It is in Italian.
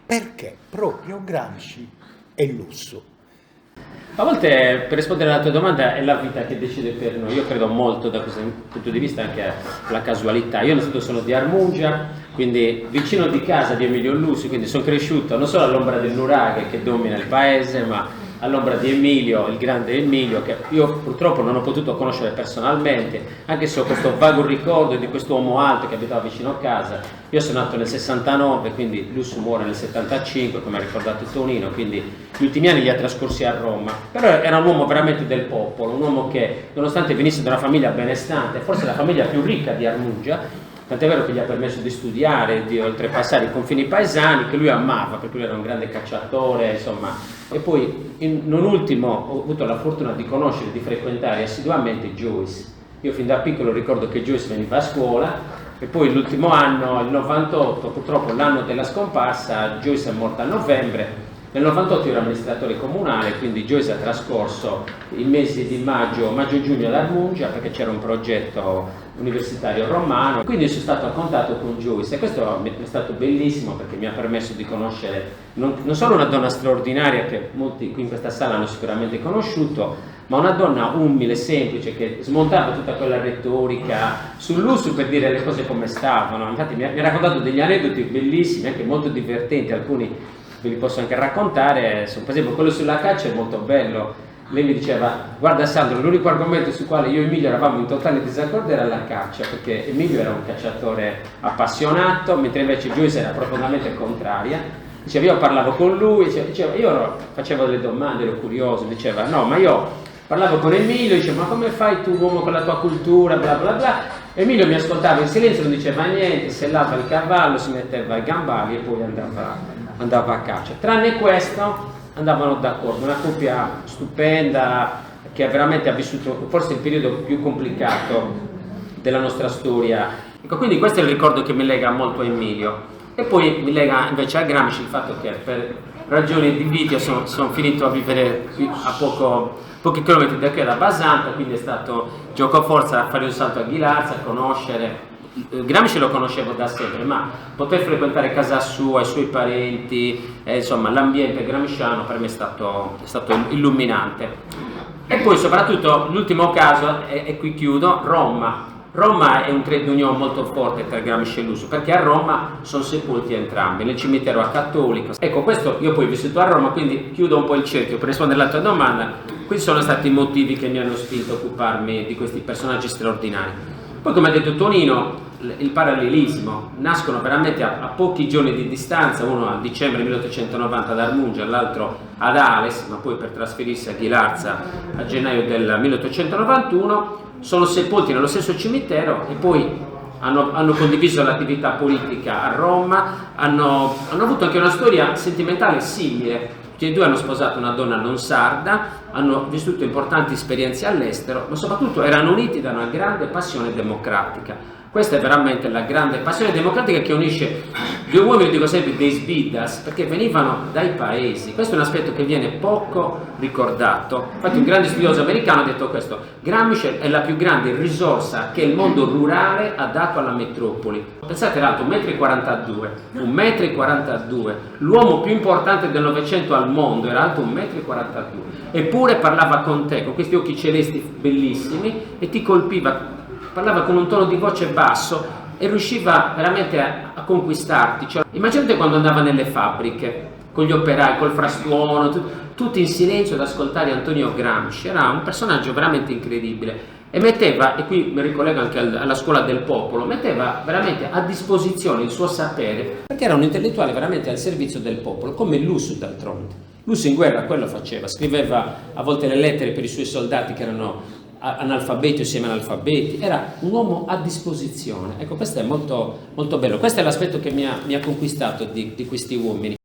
Perché proprio Gramsci è lusso? A volte, per rispondere alla tua domanda, è la vita che decide per noi. Io credo molto da questo punto di vista anche alla casualità. Io sono di Armungia, quindi vicino di casa di Emilio Lussi, quindi sono cresciuto non solo all'ombra del nuraghe che domina il paese, ma all'ombra di Emilio, il grande Emilio, che io purtroppo non ho potuto conoscere personalmente, anche se ho questo vago ricordo di quest'uomo alto che abitava vicino a casa. Io sono nato nel 69, quindi Lussu muore nel 75, come ha ricordato Tonino, quindi gli ultimi anni li ha trascorsi a Roma. Però era un uomo veramente del popolo, un uomo che, nonostante venisse da una famiglia benestante, forse la famiglia più ricca di Armungia, tant'è vero che gli ha permesso di studiare, di oltrepassare i confini paesani, che lui amava, perché lui era un grande cacciatore, insomma. E poi, non ultimo, ho avuto la fortuna di conoscere, di frequentare assiduamente Joyce. Io fin da piccolo ricordo che Joyce veniva a scuola, e poi l'ultimo anno, il 98, purtroppo l'anno della scomparsa, Joyce è morta a novembre. Nel 98 io ero amministratore comunale, quindi Joyce ha trascorso i mesi di maggio-giugno ad Armungia, perché c'era un progetto universitario romano, quindi sono stato a contatto con Joyce e questo è stato bellissimo perché mi ha permesso di conoscere non solo una donna straordinaria che molti qui in questa sala hanno sicuramente conosciuto, ma una donna umile, semplice, che smontava tutta quella retorica sull'uso per dire le cose come stavano. Infatti mi ha raccontato degli aneddoti bellissimi, anche molto divertenti, alcuni ve li posso anche raccontare. Per esempio quello sulla caccia è molto bello. Lei mi diceva: guarda Sandro, l'unico argomento sul quale io e Emilio eravamo in totale disaccordo era la caccia, perché Emilio era un cacciatore appassionato, mentre invece Joyce era profondamente contraria. Diceva, io parlavo con lui, diceva, io facevo delle domande, ero curioso, diceva, no, ma io parlavo con Emilio, diceva, ma come fai tu uomo con la tua cultura, bla bla bla. Emilio mi ascoltava in silenzio, non diceva niente, sellava il cavallo, si metteva i gambali e poi andava a caccia. Tranne questo andavano d'accordo, una coppia stupenda che veramente ha vissuto forse il periodo più complicato della nostra storia. Ecco, quindi questo è il ricordo che mi lega molto a Emilio. E poi mi lega invece a Gramsci il fatto che per ragioni di vita sono finito a vivere qui a pochi chilometri da qui, da Basanta, quindi è stato giocoforza a fare un salto a Ghilarza, a conoscere. Gramsci lo conoscevo da sempre, ma poter frequentare casa sua, i suoi parenti, insomma l'ambiente gramsciano per me è stato illuminante. E poi soprattutto l'ultimo caso, e qui chiudo, Roma. Roma è un trade union molto forte tra Gramsci e Lussu, perché a Roma sono sepolti entrambi, nel cimitero acattolico. Ecco, questo io poi ho vissuto a Roma, quindi chiudo un po' il cerchio per rispondere alla tua domanda. Questi sono stati i motivi che mi hanno spinto a occuparmi di questi personaggi straordinari. Poi, come ha detto Tonino, il parallelismo, nascono veramente a pochi giorni di distanza, uno a dicembre 1890 ad Armungia, l'altro ad Ales, ma poi per trasferirsi a Ghilarza a gennaio del 1891, sono sepolti nello stesso cimitero e poi hanno condiviso l'attività politica a Roma, hanno avuto anche una storia sentimentale simile. Tutti e due hanno sposato una donna non sarda, hanno vissuto importanti esperienze all'estero, ma soprattutto erano uniti da una grande passione democratica. Questa è veramente la grande passione democratica che unisce due uomini, dico sempre, dei sbidas, perché venivano dai paesi. Questo è un aspetto che viene poco ricordato. Infatti un grande studioso americano ha detto questo: Gramsci è la più grande risorsa che il mondo rurale ha dato alla metropoli. Pensate, era alto 1,42 m, 1,42 m. L'uomo più importante del Novecento al mondo era alto 1,42 m. Eppure parlava con te, con questi occhi celesti bellissimi, e ti colpiva. Parlava con un tono di voce basso e riusciva veramente a conquistarti. Cioè, immaginate quando andava nelle fabbriche, con gli operai, col frastuono, tutti in silenzio ad ascoltare Antonio Gramsci. Era un personaggio veramente incredibile e metteva, e qui mi ricollego anche alla scuola del popolo, metteva veramente a disposizione il suo sapere, perché era un intellettuale veramente al servizio del popolo, come Lussu d'altronde. Lussu in guerra quello faceva, scriveva a volte le lettere per i suoi soldati che erano analfabeti o semi-analfabeti, era un uomo a disposizione. Ecco, questo è molto, molto bello. Questo è l'aspetto che mi ha conquistato di questi uomini.